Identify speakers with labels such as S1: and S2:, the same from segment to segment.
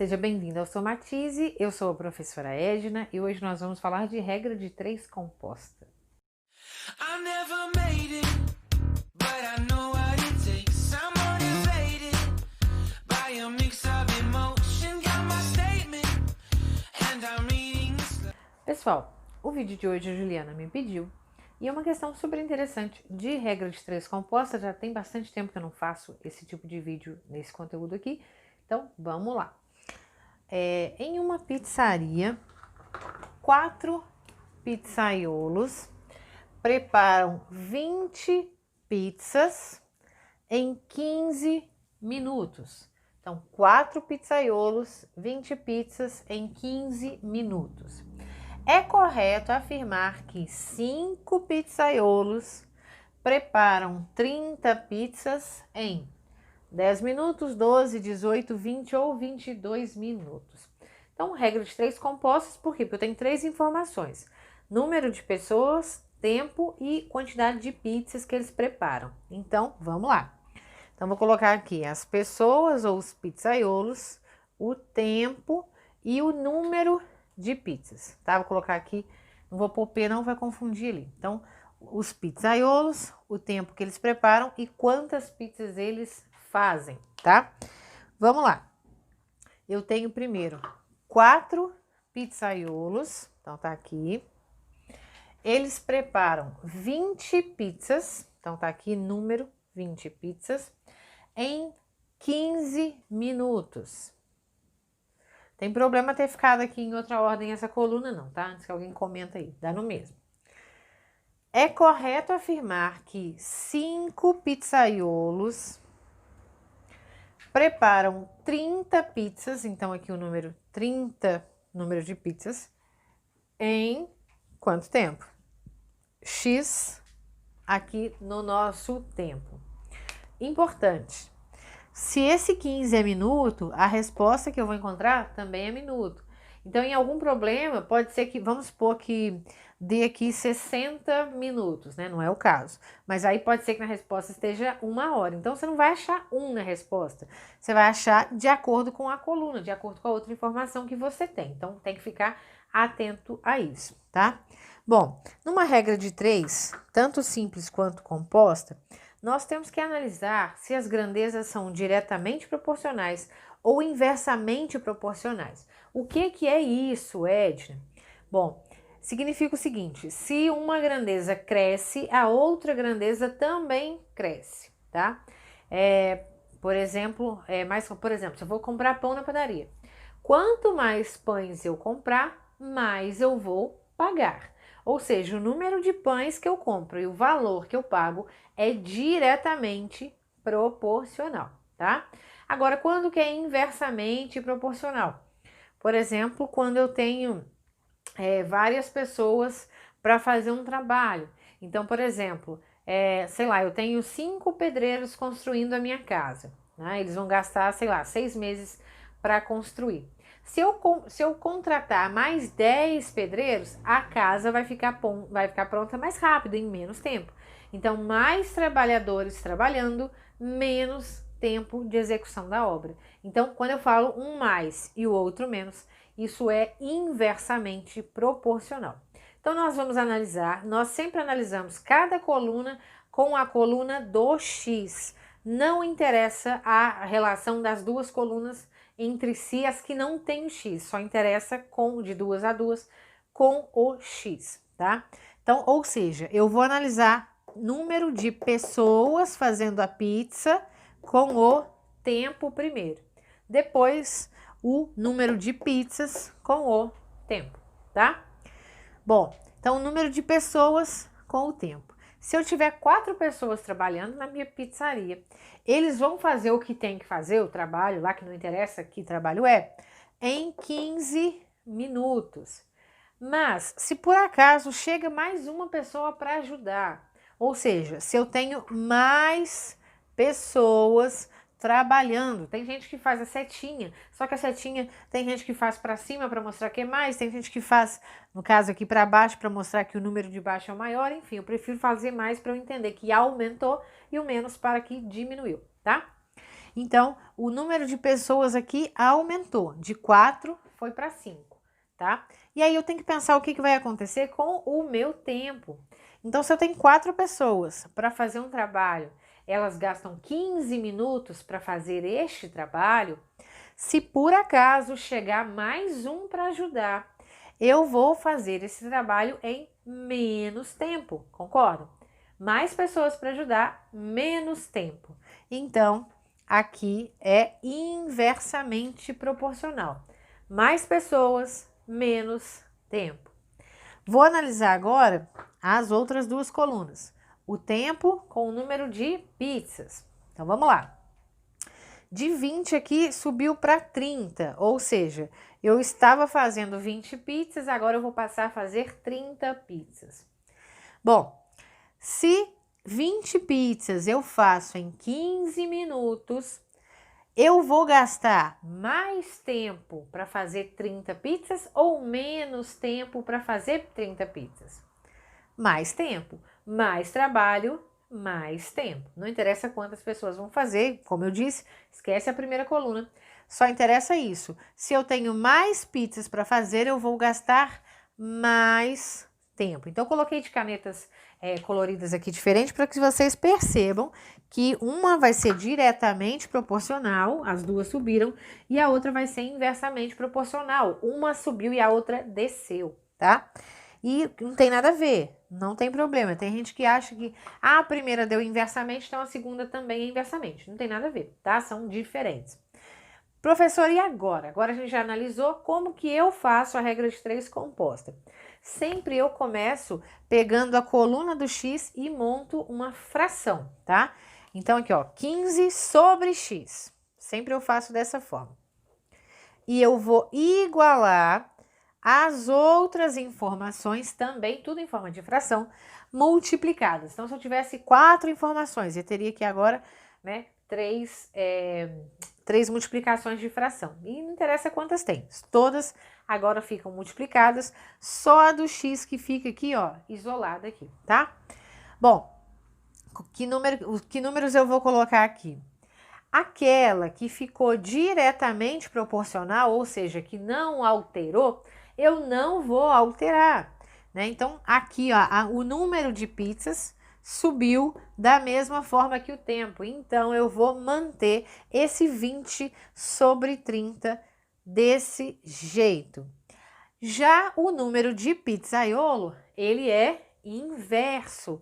S1: Seja bem-vindo ao Somatize, eu sou a professora Edna e hoje nós vamos falar de regra de 3 composta. Pessoal, o vídeo de hoje a Juliana me pediu e é uma questão super interessante de regra de 3 composta. Já tem bastante tempo que eu não faço esse tipo de vídeo nesse conteúdo aqui, então vamos lá. Em uma pizzaria, 4 pizzaiolos preparam 20 pizzas em 15 minutos. Então, 4 pizzaiolos, 20 pizzas em 15 minutos. É correto afirmar que 5 pizzaiolos preparam 30 pizzas em 10 minutos, 12, 18, 20 ou 22 minutos. Então, regra de 3 compostas, por quê? Porque eu tenho 3 informações: número de pessoas, tempo e quantidade de pizzas que eles preparam. Então, vamos lá. Então, vou colocar aqui as pessoas ou os pizzaiolos, o tempo e o número de pizzas, tá? Vou colocar aqui, não vou pôr P, não vai confundir ali. Então, os pizzaiolos, o tempo que eles preparam e quantas pizzas eles fazem, tá? Vamos lá. Eu tenho primeiro 4 pizzaiolos, então tá aqui. Eles preparam 20 pizzas, então tá aqui número 20 pizzas, em 15 minutos. Tem problema ter ficado aqui em outra ordem essa coluna não, tá? Antes que alguém comenta aí, dá no mesmo. É correto afirmar que 5 pizzaiolos preparam 30 pizzas, então aqui o número 30, número de pizzas, em quanto tempo? X aqui no nosso tempo. Importante, se esse 15 é minuto, a resposta que eu vou encontrar também é minuto. Então, em algum problema, pode ser que, vamos supor que dê aqui 60 minutos, né? Não é o caso. Mas aí pode ser que na resposta esteja 1 hora. Então, você não vai achar 1 na resposta. Você vai achar de acordo com a coluna, de acordo com a outra informação que você tem. Então, tem que ficar atento a isso, tá? Bom, numa regra de 3, tanto simples quanto composta, nós temos que analisar se as grandezas são diretamente proporcionais ou inversamente proporcionais. O que é isso, Edna? Bom, significa o seguinte: se uma grandeza cresce, a outra grandeza também cresce, tá? Por exemplo, se eu vou comprar pão na padaria, quanto mais pães eu comprar, mais eu vou pagar. Ou seja, o número de pães que eu compro e o valor que eu pago é diretamente proporcional, tá? Agora, quando que é inversamente proporcional? Por exemplo, quando eu tenho várias pessoas para fazer um trabalho. Então, por exemplo, sei lá, eu tenho 5 pedreiros construindo a minha casa, né? Eles vão gastar, sei lá, 6 meses para construir. Se eu contratar mais 10 pedreiros, a casa vai ficar pronta mais rápido, em menos tempo. Então, mais trabalhadores trabalhando, menos tempo de execução da obra. Então, quando eu falo um mais e o outro menos, isso é inversamente proporcional. Então, nós sempre analisamos cada coluna com a coluna do X. Não interessa a relação das duas colunas entre si, as que não tem o X, só interessa de 2 a 2 com o X, tá? Então, ou seja, eu vou analisar número de pessoas fazendo a pizza com o tempo primeiro. Depois, o número de pizzas com o tempo, tá? Bom, então o número de pessoas com o tempo. Se eu tiver 4 pessoas trabalhando na minha pizzaria, eles vão fazer o que tem que fazer, o trabalho lá, que não interessa que trabalho é, em 15 minutos. Mas, se por acaso chega mais uma pessoa para ajudar, ou seja, se eu tenho mais pessoas trabalhando, tem gente que faz a setinha, só que a setinha tem gente que faz para cima para mostrar que é mais, tem gente que faz, no caso aqui, para baixo para mostrar que o número de baixo é o maior. Enfim, eu prefiro fazer mais para eu entender que aumentou e o menos para que diminuiu, tá? Então, o número de pessoas aqui aumentou, de 4 foi para 5, tá? E aí eu tenho que pensar o que vai acontecer com o meu tempo. Então, se eu tenho 4 pessoas para fazer um trabalho, elas gastam 15 minutos para fazer este trabalho, se por acaso chegar mais um para ajudar, eu vou fazer esse trabalho em menos tempo, concordo? Mais pessoas para ajudar, menos tempo. Então, aqui é inversamente proporcional. Mais pessoas, menos tempo. Vou analisar agora as outras duas colunas. O tempo com o número de pizzas. Então, vamos lá. De 20 aqui subiu para 30, ou seja, eu estava fazendo 20 pizzas, agora eu vou passar a fazer 30 pizzas. Bom, se 20 pizzas eu faço em 15 minutos, eu vou gastar mais tempo para fazer 30 pizzas ou menos tempo para fazer 30 pizzas? Mais tempo, mais trabalho, mais tempo. Não interessa quantas pessoas vão fazer, como eu disse, esquece a primeira coluna. Só interessa isso. Se eu tenho mais pizzas para fazer, eu vou gastar mais tempo. Então, eu coloquei de canetas coloridas aqui diferentes para que vocês percebam que uma vai ser diretamente proporcional, as duas subiram, e a outra vai ser inversamente proporcional. Uma subiu e a outra desceu, tá? E não tem nada a ver, não tem problema. Tem gente que acha que a primeira deu inversamente, então a segunda também é inversamente. Não tem nada a ver, tá? São diferentes. Professor, e agora? Agora a gente já analisou como que eu faço a regra de 3 composta. Sempre eu começo pegando a coluna do x e monto uma fração, tá? Então aqui, ó, 15 sobre x. Sempre eu faço dessa forma. E eu vou igualar as outras informações também, tudo em forma de fração, multiplicadas. Então, se eu tivesse 4 informações, eu teria aqui agora, né, 3 multiplicações de fração. E não interessa quantas tem, todas agora ficam multiplicadas, só a do x que fica aqui, ó, isolada aqui, tá? Bom, que números eu vou colocar aqui? Aquela que ficou diretamente proporcional, ou seja, que não alterou, eu não vou alterar, né? Então, aqui, ó, o número de pizzas subiu da mesma forma que o tempo. Então, eu vou manter esse 20 sobre 30 desse jeito. Já o número de pizzaiolo, ele é inverso.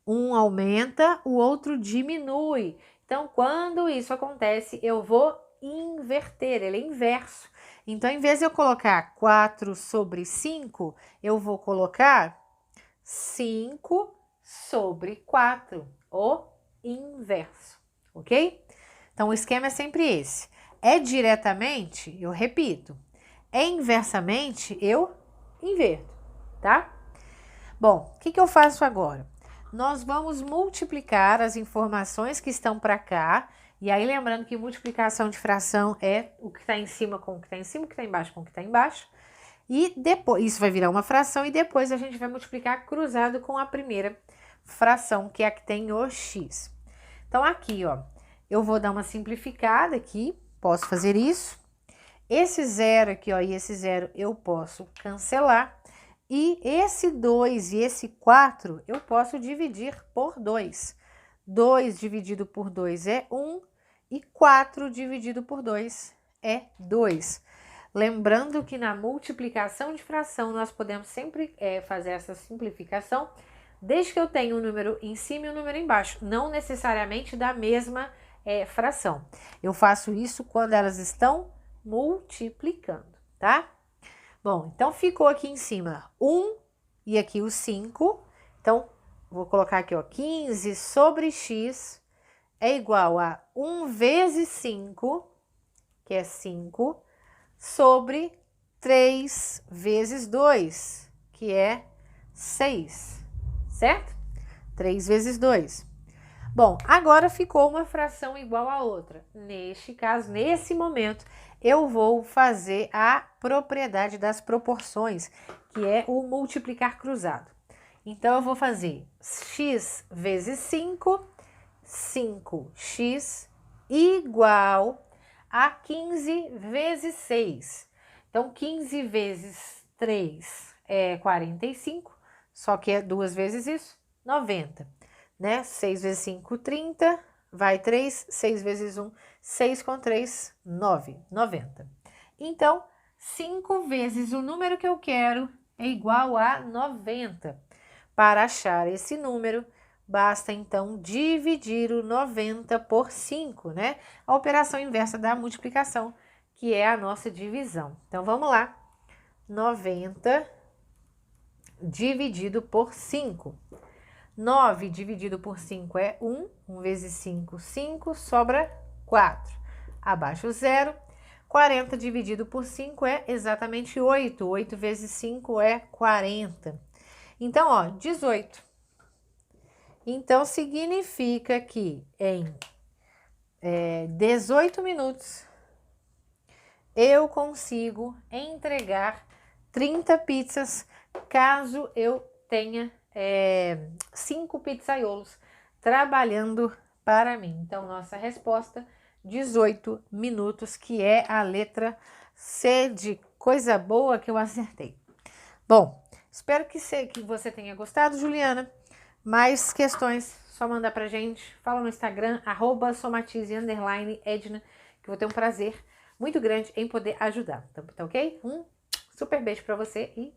S1: Um aumenta, o outro diminui. Então, quando isso acontece, eu vou inverter, ele é inverso. Então, em vez de eu colocar 4 sobre 5, eu vou colocar 5 sobre 4, o inverso, ok? Então, o esquema é sempre esse. É diretamente, eu repito. É inversamente, eu inverto, tá? Bom, o que eu faço agora? Nós vamos multiplicar as informações que estão para cá. E aí, lembrando que multiplicação de fração é o que está em cima com o que está em cima, o que está embaixo com o que está embaixo. E depois, isso vai virar uma fração e depois a gente vai multiplicar cruzado com a primeira fração, que é a que tem o x. Então, aqui, ó, eu vou dar uma simplificada aqui, posso fazer isso. Esse zero aqui, ó, e esse zero eu posso cancelar. E esse 2 e esse 4 eu posso dividir por 2. 2 dividido por 2 é 1 e 4 dividido por 2 é 2. Lembrando que na multiplicação de fração nós podemos sempre fazer essa simplificação, desde que eu tenha um número em cima e um número embaixo, não necessariamente da mesma fração. Eu faço isso quando elas estão multiplicando, tá? Bom, então ficou aqui em cima 1 e aqui o 5. Então, vou colocar aqui, ó, 15 sobre x é igual a 1 vezes 5, que é 5, sobre 3 vezes 2, que é 6, certo? 3 vezes 2. Bom, agora ficou uma fração igual a outra. Neste caso, nesse momento, eu vou fazer a propriedade das proporções, que é o multiplicar cruzado. Então, eu vou fazer x vezes 5, 5x igual a 15 vezes 6. Então, 15 vezes 3 é 45, só que é 2 vezes isso, 90, né? 6 vezes 5, 30, vai 3, 6 vezes 1, 6 com 3, 9, 90. Então, 5 vezes o número que eu quero é igual a 90. Para achar esse número, basta então dividir o 90 por 5, né? A operação inversa da multiplicação, que é a nossa divisão. Então, vamos lá. 90 dividido por 5. 9 dividido por 5 é 1. 1 vezes 5, 5. Sobra 4. Abaixo o zero. 40 dividido por 5 é exatamente 8. 8 vezes 5 é 40. Então, ó, 18. Então, significa que em 18 minutos eu consigo entregar 30 pizzas, caso eu tenha 5 pizzaiolos trabalhando para mim. Então, nossa resposta, 18 minutos, que é a letra C de coisa boa que eu acertei. Bom, espero que você tenha gostado, Juliana. Mais questões, só mandar pra gente. Fala no Instagram, @somatize_edna, que eu vou ter um prazer muito grande em poder ajudar. Tá ok? Um super beijo pra você e